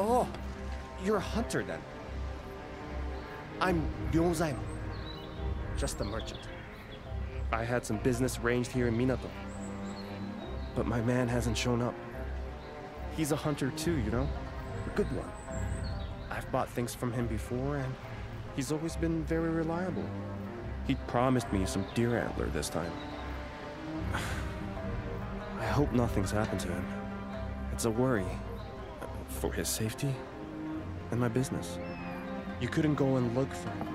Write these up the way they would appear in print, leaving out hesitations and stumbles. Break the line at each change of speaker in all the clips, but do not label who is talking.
Oh, you're a hunter then. I'm Ryōzaemon, just a merchant. I had some business arranged here in Minato, but my man hasn't shown up. He's a hunter too, you know? A good one. I've bought things from him before, and he's always been very reliable. He promised me some deer antler this time. I hope nothing's happened to him. It's a worry for his safety and my business. You couldn't go and look for him.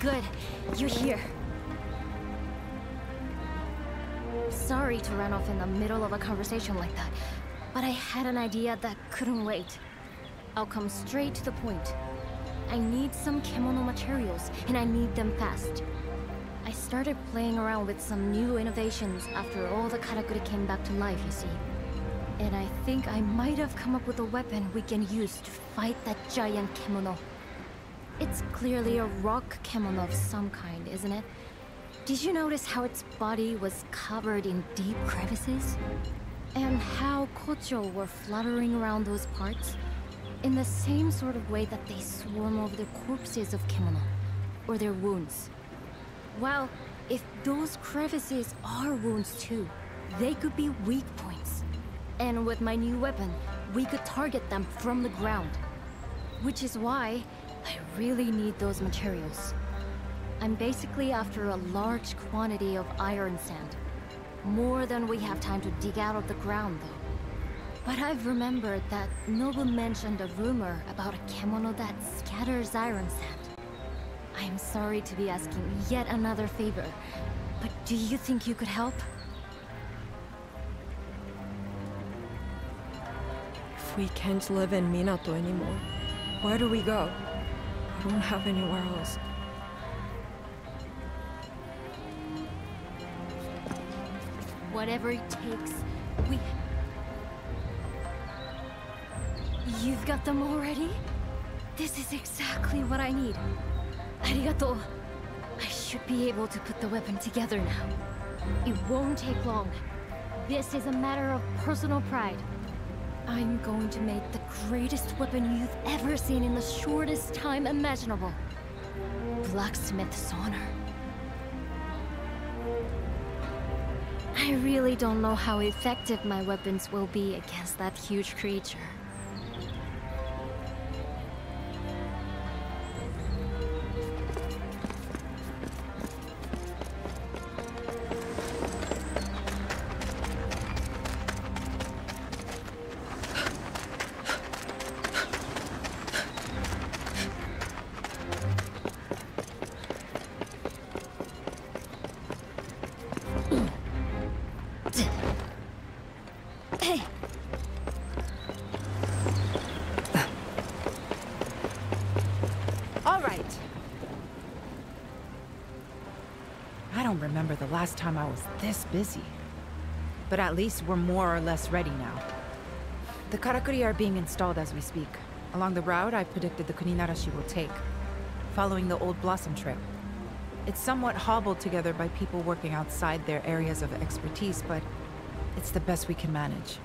Good. You're here. Sorry to run off in the middle of a conversation like that, but I had an idea that couldn't wait. I'll come straight to the point. I need some kimono materials, and I need them fast. I started playing around with some new innovations after all the Karakuri came back to life, you see. And I think I might have come up with a weapon we can use to fight that giant kimono. It's clearly a rock kimono of some kind, isn't it? Did you notice how its body was covered in deep crevices? And how kocho were fluttering around those parts? In the same sort of way that they swarm over the corpses of kimono, or their wounds. Well, if those crevices are wounds too, they could be weak points. And with my new weapon, we could target them from the ground. Which is why I really need those materials. I'm basically after a large quantity of iron sand. More than we have time to dig out of the ground, though. But I've remembered that Nobu mentioned a rumor about a kimono that scatters iron sand. I'm sorry to be asking yet another favor, but do you think you could help?
If we can't live in Minato anymore, where do we go? I don't have anywhere else.
Whatever it takes, You've got them already? This is exactly what I need. Arigato. I should be able to put the weapon together now. It won't take long. This is a matter of personal pride. I'm going to make the greatest weapon you've ever seen in the shortest time imaginable. Blacksmith's honor. I really don't know how effective my weapons will be against that huge creature.
I don't remember the last time I was this busy. But at least we're more or less ready now. The Karakuri are being installed as we speak, along the route I predicted the Kuninarashi will take, following the old Blossom Trail. It's somewhat hobbled together by people working outside their areas of expertise, but it's the best we can manage.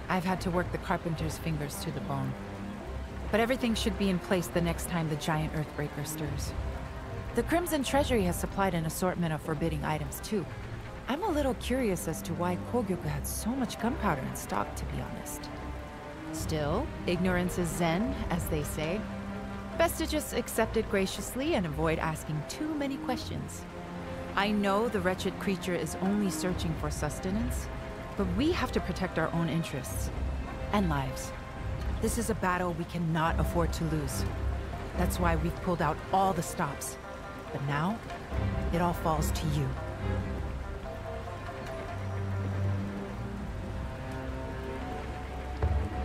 I've had to work the carpenter's fingers to the bone. But everything should be in place the next time the giant Earthbreaker stirs. The Crimson Treasury has supplied an assortment of forbidding items, too. I'm a little curious as to why Kogyoku had so much gunpowder in stock, to be honest. Still, ignorance is zen, as they say. Best to just accept it graciously and avoid asking too many questions. I know the wretched creature is only searching for sustenance, but we have to protect our own interests and lives. This is a battle we cannot afford to lose. That's why we've pulled out all the stops. But now, it all falls to you.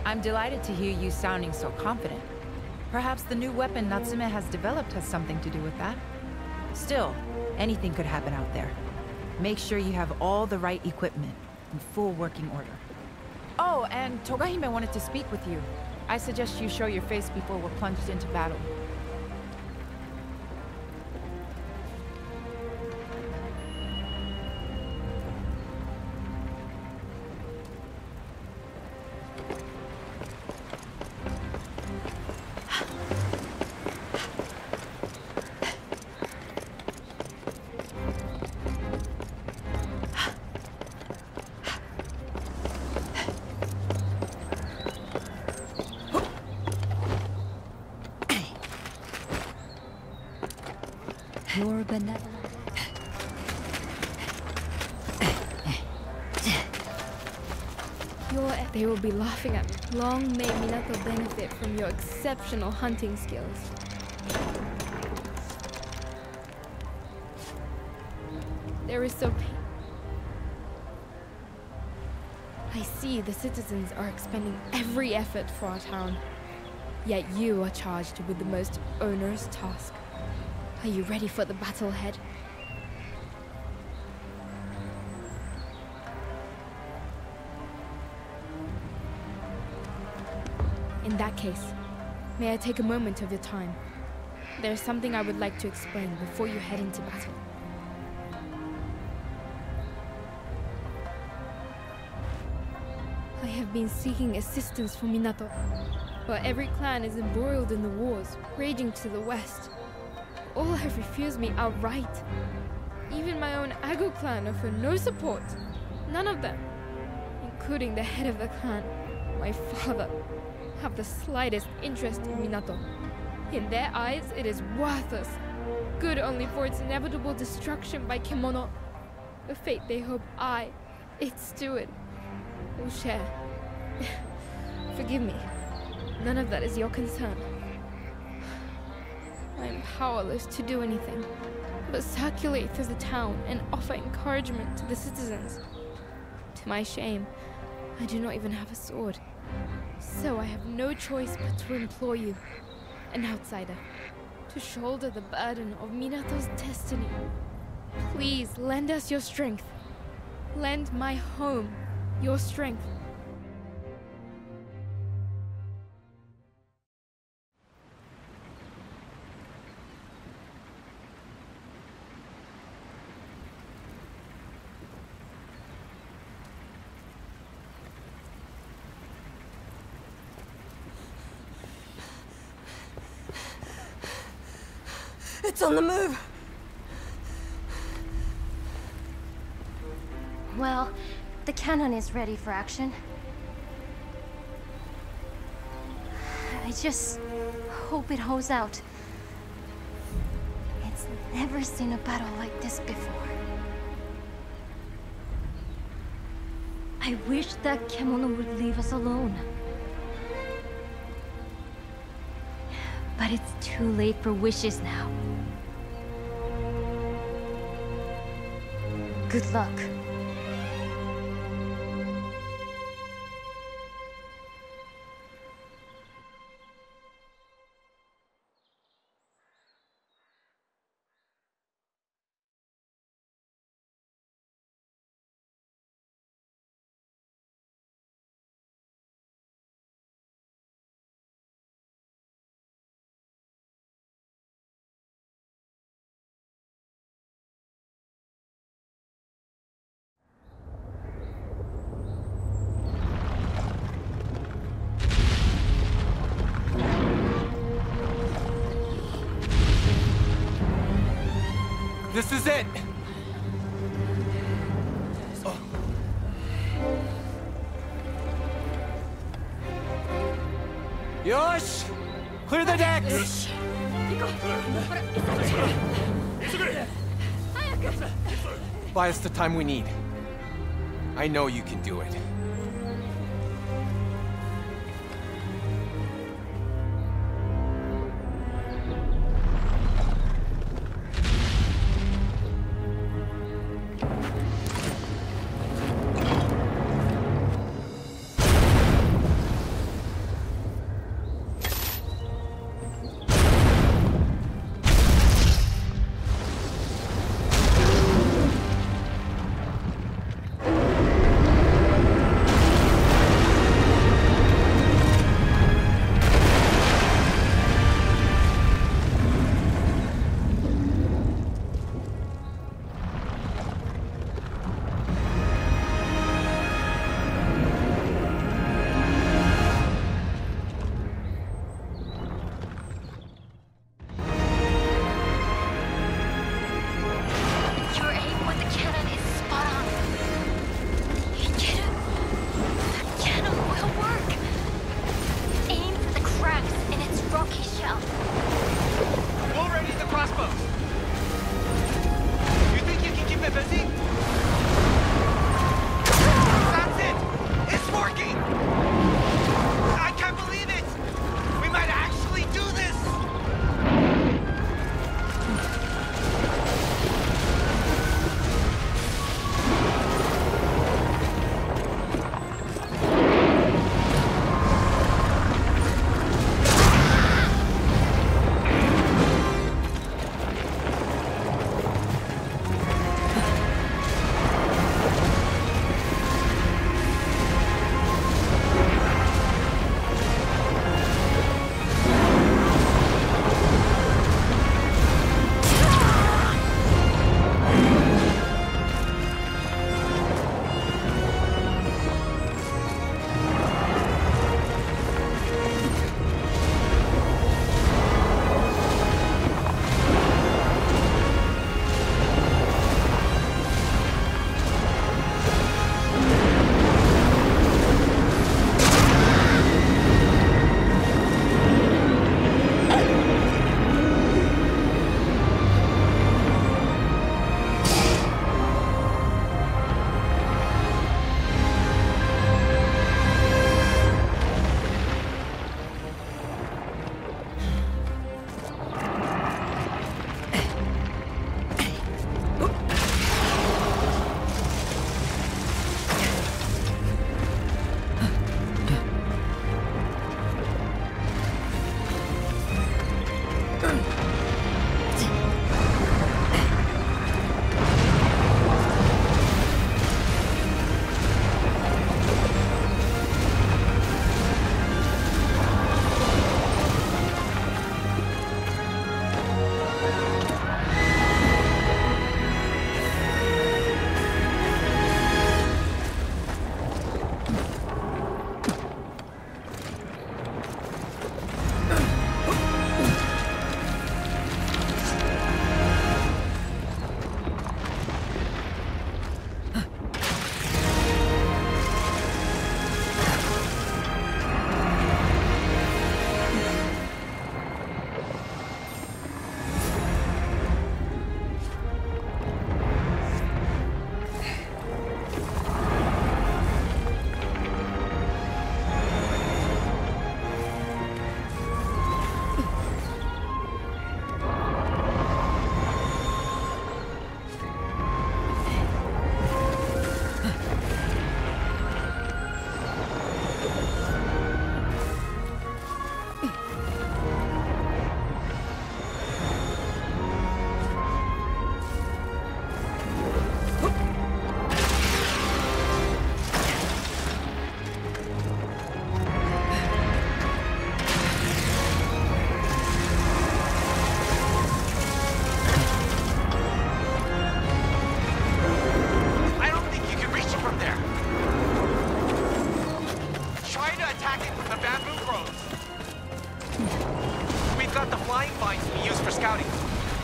I'm delighted to hear you sounding so confident. Perhaps the new weapon Natsume has developed has something to do with that. Still, anything could happen out there. Make sure you have all the right equipment in full working order. Oh, and Togahime wanted to speak with you. I suggest you show your face before we're plunged into battle.
Your benevolent.
They will be laughing at me. Long may Minato benefit from your exceptional hunting skills. There is so I see the citizens are expending every effort for our town. Yet you are charged with the most onerous task. Are you ready for the battle ahead? In that case, may I take a moment of your time? There is something I would like to explain before you head into battle. I have been seeking assistance from Minato, but every clan is embroiled in the wars raging to the west. All have refused me outright. Even my own Ago clan offer no support. None of them, including the head of the clan, my father, have the slightest interest in Minato. In their eyes, it is worthless, good only for its inevitable destruction by Kemono, a fate they hope I, its steward, will share. Forgive me, none of that is your concern. I am powerless to do anything, but circulate through the town and offer encouragement to the citizens. To my shame, I do not even have a sword, so I have no choice but to implore you, an outsider, to shoulder the burden of Minato's destiny. Please lend us your strength. Lend my home your strength. It's on the move!
Well, the cannon is ready for action. I just hope it holds out. It's never seen a battle like this before. I wish that Kemono would leave us alone. But it's too late for wishes now. Good luck.
This is it! Oh. Yosh! Clear the decks! Buy us the time we need. I know you can do it.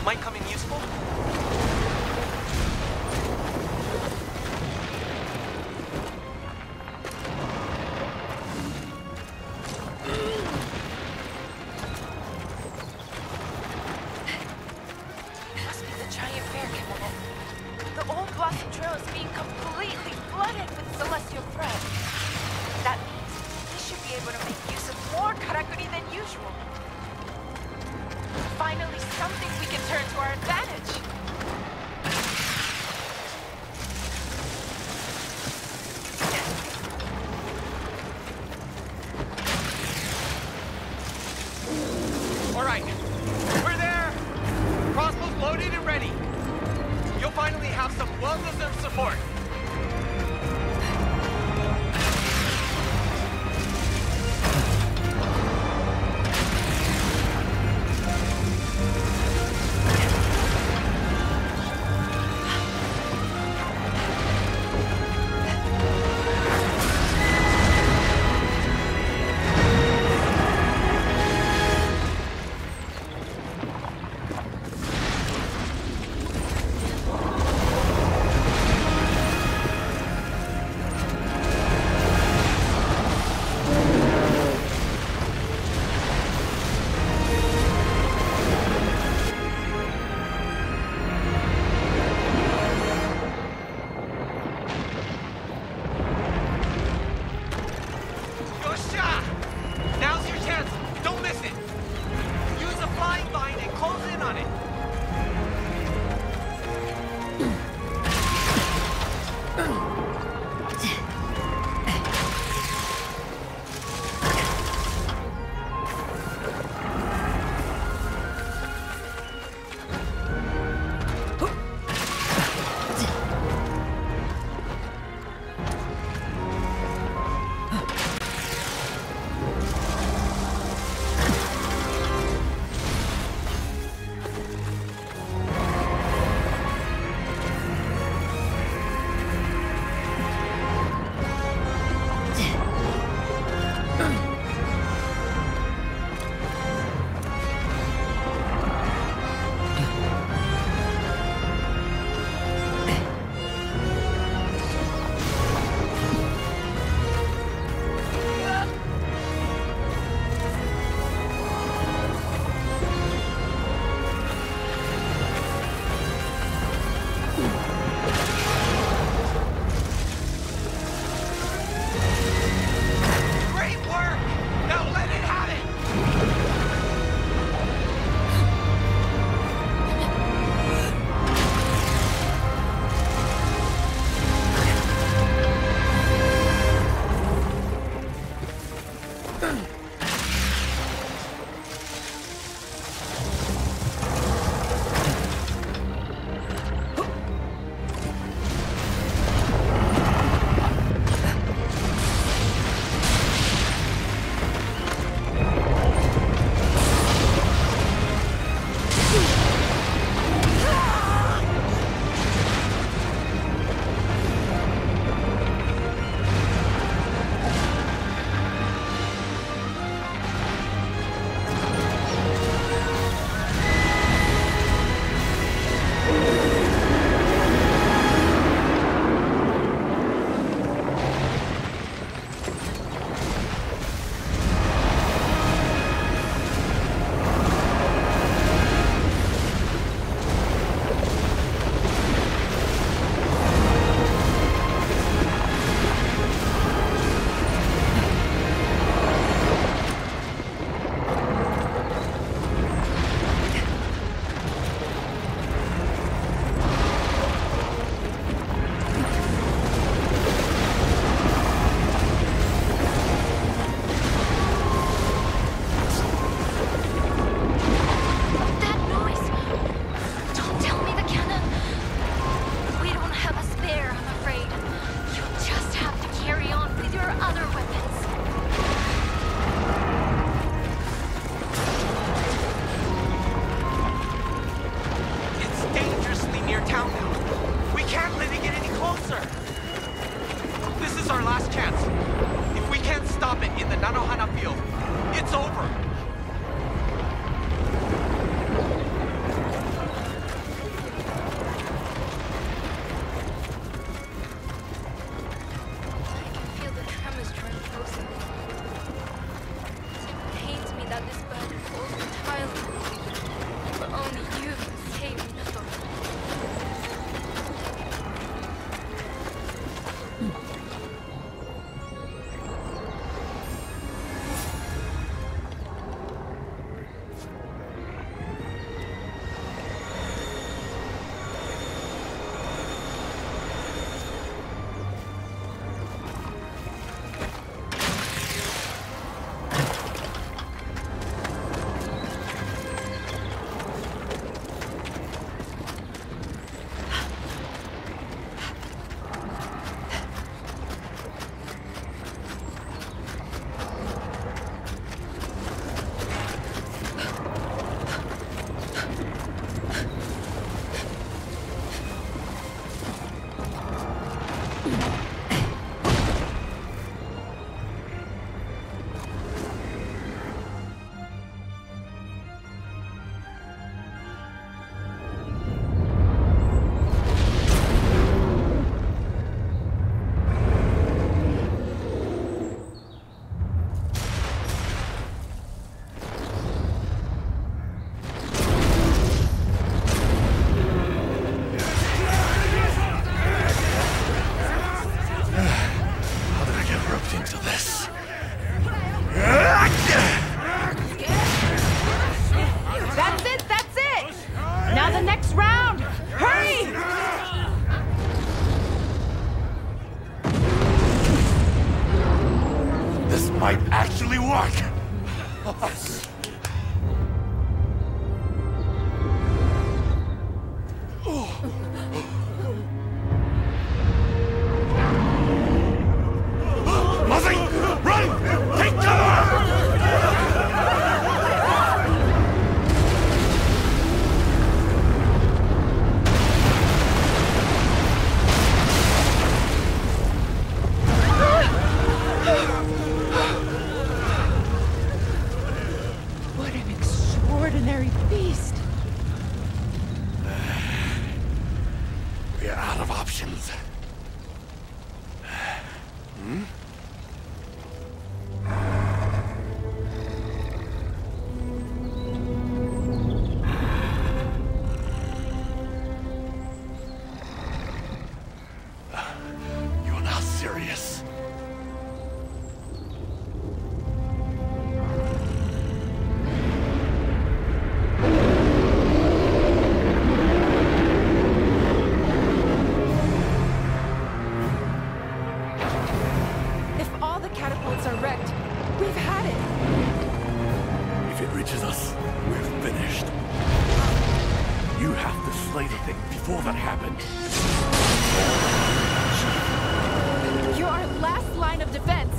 might come in useful?
Must be the giant bear kimono. The old Blossom Trail is being completely flooded with celestial thread. That means we should be able to make use of more karakuri than usual. Finally, something we can turn to our advantage.
All right, we're there. Crossbows loaded and ready. You'll finally have some well-deserved support. Now's your chance. Don't miss it. Use a flying vine and close in on it.
next round! Hurry!
This might actually work! Muzzy! Run! Take cover!
What an extraordinary beast!
We're out of options. You're not serious.
If all the catapults are wrecked, we've had it!
If it reaches us, we're finished. You have to slay the thing before that happens.
You're our last line of defense!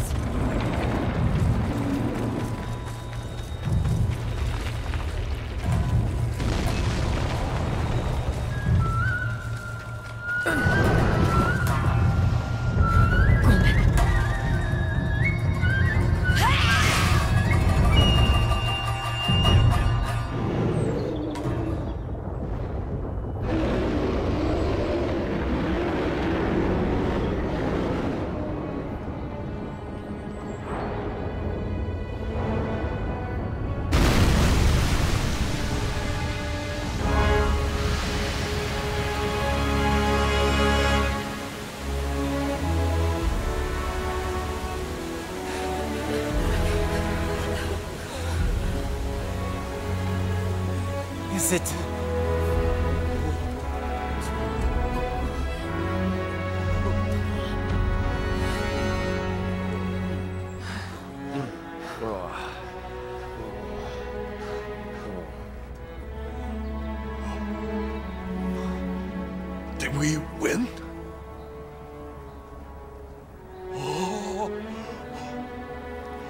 Is it?
Did we win? Oh.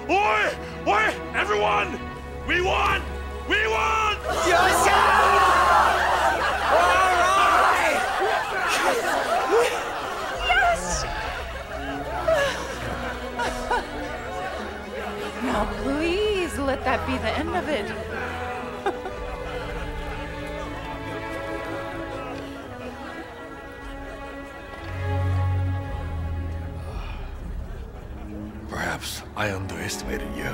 Oi! Oi! Everyone! We won! We won!
Now please let that be the end of it.
Perhaps I underestimated you.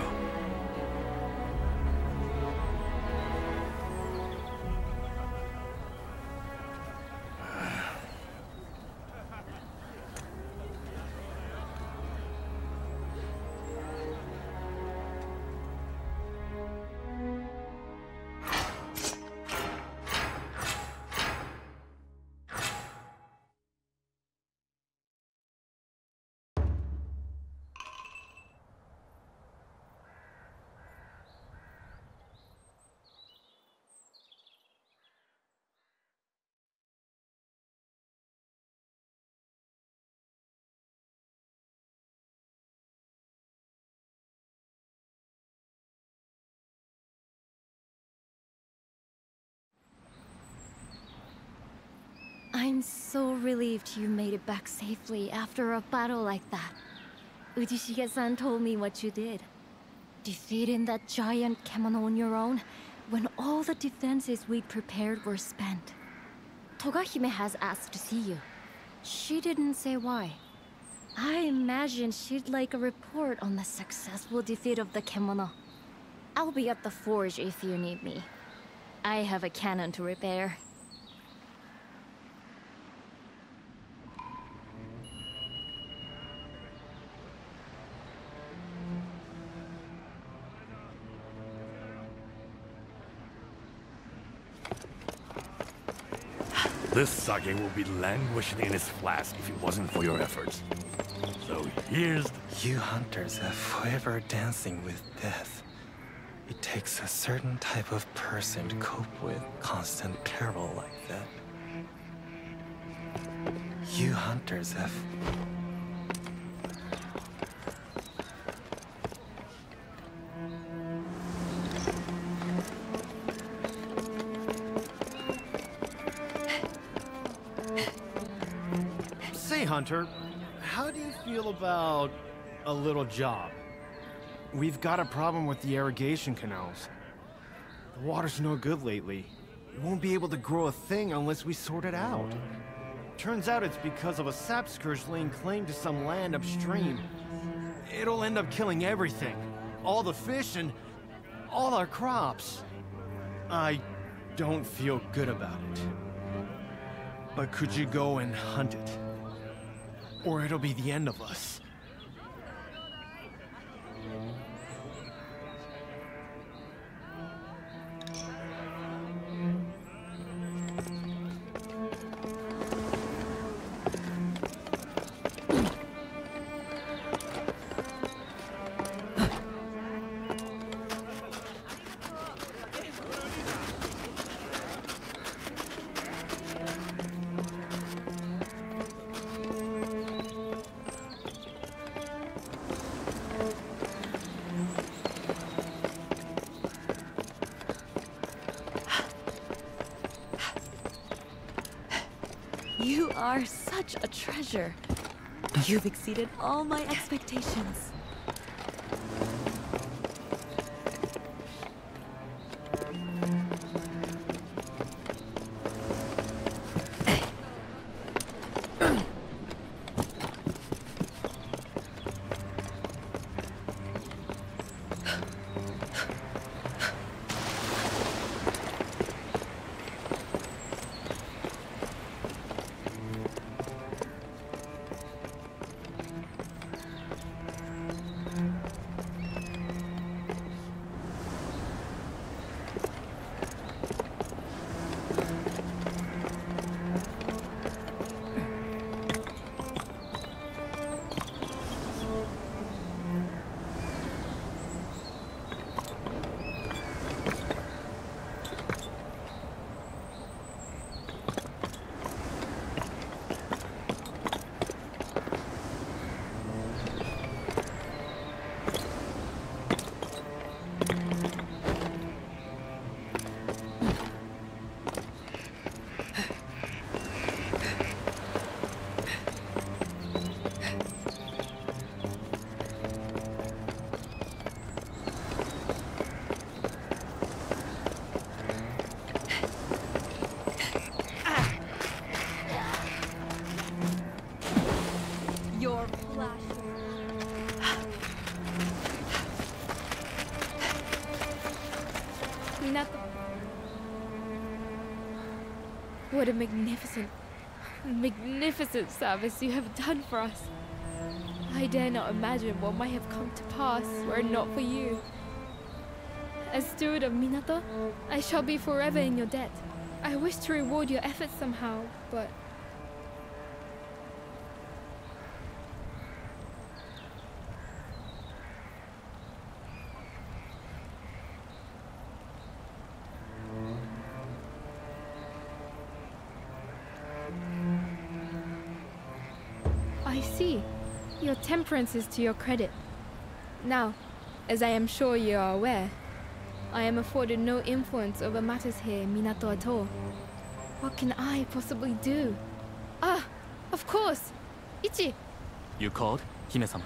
I'm so relieved you made it back safely after a battle like that. Ujishige-san told me what you did. Defeating that giant kemono on your own, when all the defenses we'd prepared were spent. Togahime has asked to see you. She didn't say why. I imagine she'd like a report on the successful defeat of the kemono. I'll be at the forge if you need me. I have a cannon to repair.
This sake will be languishing in its flask if it wasn't for your efforts. So here's...
You hunters are forever dancing with death. It takes a certain type of person to cope with constant peril like that. You hunters have...
Say, Hunter, how do you feel about a little job? We've got a problem with the irrigation canals. The water's no good lately. We won't be able to grow a thing unless we sort it out. Turns out it's because of a sap scourge laying claim to some land upstream. It'll end up killing everything. All the fish and all our crops. I don't feel good about it. But could you go and hunt it? Or it'll be the end of us.
You are such a treasure. You've exceeded all my expectations.
What a magnificent, magnificent service you have done for us. I dare not imagine what might have come to pass were it not for you. As steward of Minato, I shall be forever in your debt. I wish to reward your efforts somehow, but... I see. Your temperance is to your credit. Now, as I am sure you are aware, I am afforded no influence over matters here in Minato at all. What can I possibly do? Ah, of course! Ichi!
You called, Hime-sama?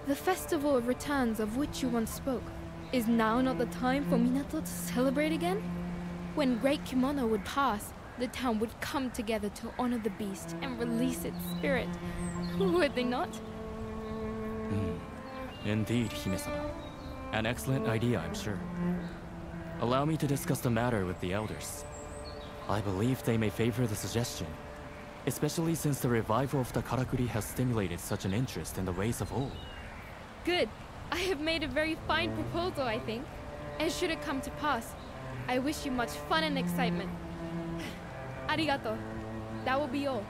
The festival of returns of which you once spoke. Is now not the time for Minato to celebrate again? When Great Kimono would pass, the town would come together to honor the beast and release its spirit. Would they not?
Indeed, Hime-sama. An excellent idea, I'm sure. Allow me to discuss the matter with the elders. I believe they may favor the suggestion, especially since the revival of the Karakuri has stimulated such an interest in the ways of old.
Good. I have made a very fine proposal, I think. And should it come to pass, I wish you much fun and excitement. Arigato. That will be all.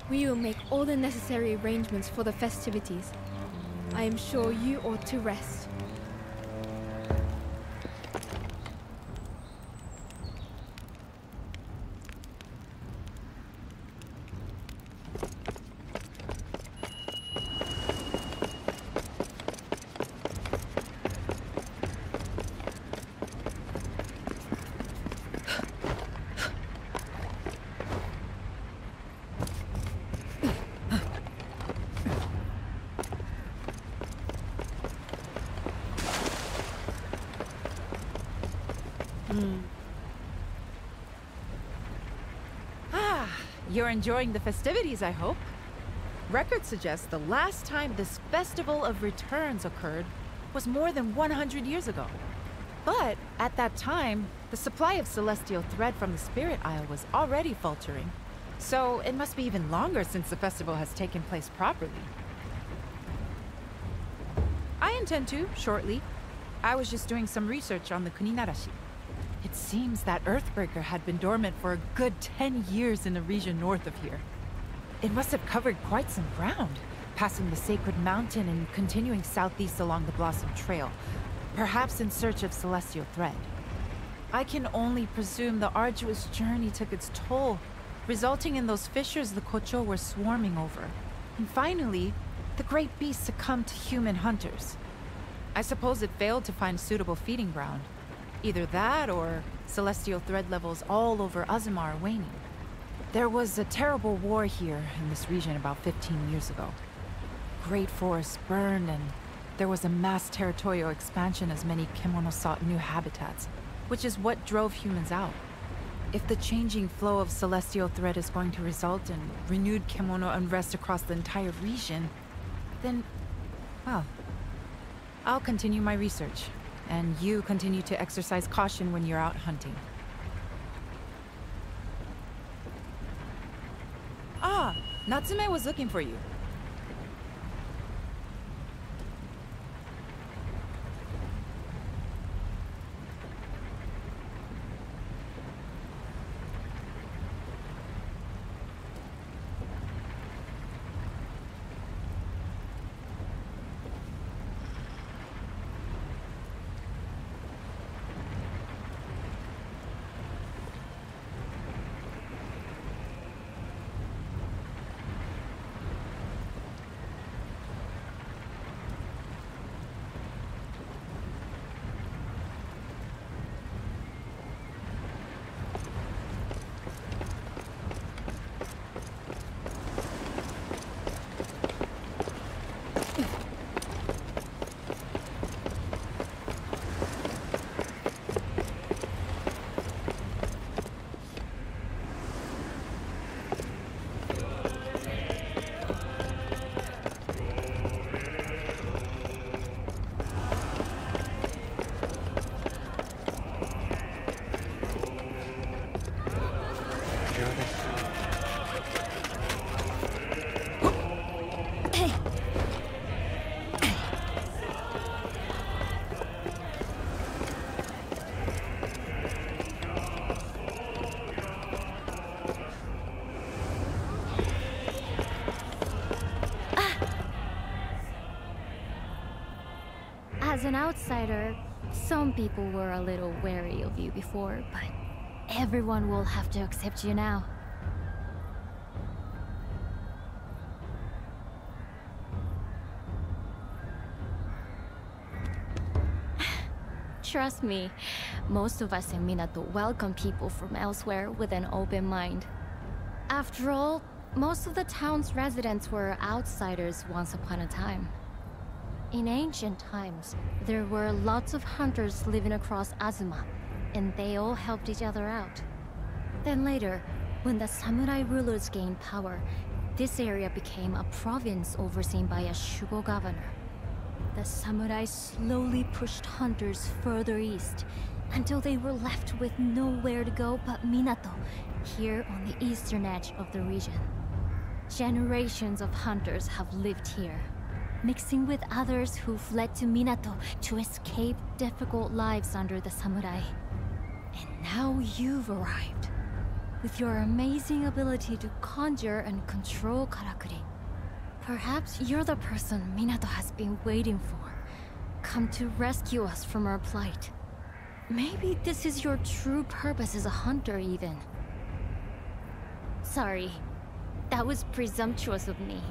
We will make all the necessary arrangements for the festivities. I am sure you ought to rest.
You're enjoying the festivities, I hope. Records suggest the last time this Festival of Returns occurred was more than 100 years ago. But at that time, the supply of celestial thread from the Spirit Isle was already faltering. So it must be even longer since the festival has taken place properly. I intend to, shortly. I was just doing some research on the Kuninarashi. It seems that Earthbreaker had been dormant for a good 10 years in the region north of here. It must have covered quite some ground, passing the Sacred Mountain and continuing southeast along the Blossom Trail, perhaps in search of celestial thread. I can only presume the arduous journey took its toll, resulting in those fissures the Kocho were swarming over. And finally, the great beast succumbed to human hunters. I suppose it failed to find suitable feeding ground. Either that, or celestial thread levels all over Azuma are waning. There was a terrible war here in this region about 15 years ago. Great forests burned, and there was a mass territorial expansion as many Kemono sought new habitats, which is what drove humans out. If the changing flow of celestial thread is going to result in renewed Kemono unrest across the entire region, then, well, I'll continue my research. And you continue to exercise caution when you're out hunting. Ah, Natsume was looking for you.
As an outsider, some people were a little wary of you before, but everyone will have to accept you now. Trust me, most of us in Minato welcome people from elsewhere with an open mind. After all, most of the town's residents were outsiders once upon a time. In ancient times, there were lots of hunters living across Azuma, and they all helped each other out. Then later, when the samurai rulers gained power, this area became a province overseen by a shugo governor. The samurai slowly pushed hunters further east, until they were left with nowhere to go but Minato, here on the eastern edge of the region. Generations of hunters have lived here, mixing with others who fled to Minato to escape difficult lives under the samurai. And now you've arrived. with your amazing ability to conjure and control Karakuri. Perhaps you're the person Minato has been waiting for, come to rescue us from our plight. Maybe this is your true purpose as a hunter even. Sorry, that was presumptuous of me.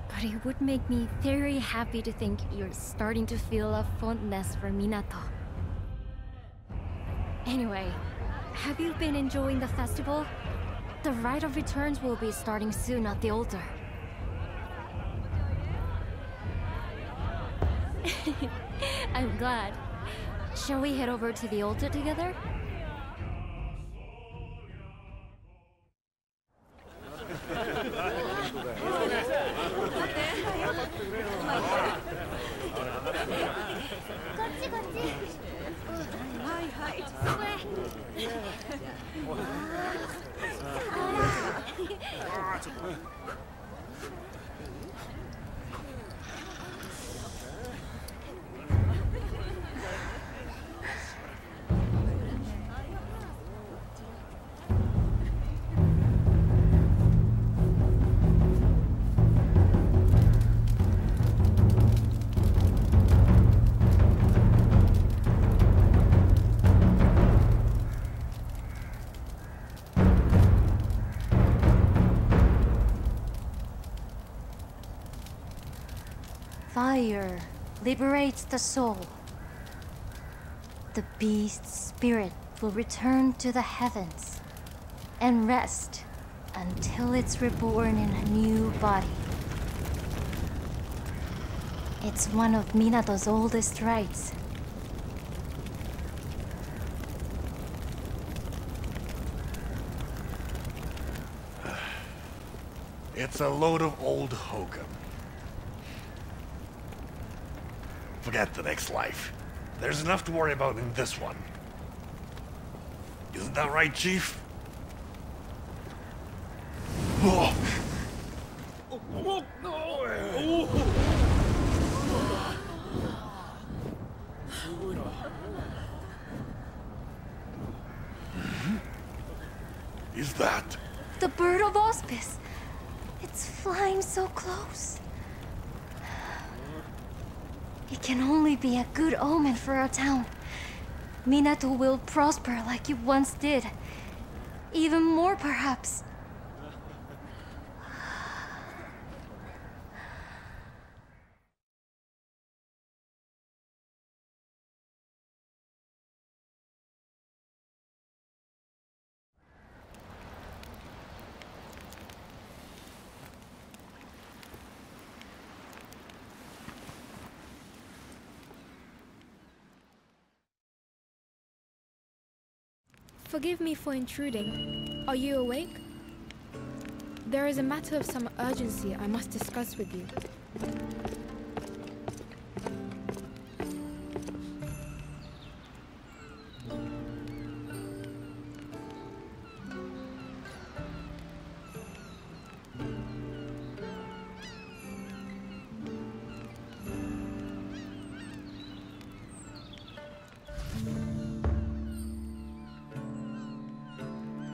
But it would make me very happy to think you're starting to feel a fondness for Minato. Anyway, have you been enjoying the festival? The Rite of Returns will be starting soon at the altar. I'm glad. Shall we head over to the altar together? Fire liberates the soul. The beast's spirit will return to the heavens and rest until it's reborn in a new body. It's one of Minato's oldest rites.
It's a load of old hokum. Forget the next life. There's enough to worry about in this one. Isn't that right, Chief? Oh. Is that?
The bird of auspice. It's flying so close. It can only be a good omen for our town. Minato will prosper like you once did. Even more, perhaps.
Forgive me for intruding. Are you awake? There is a matter of some urgency I must discuss with you.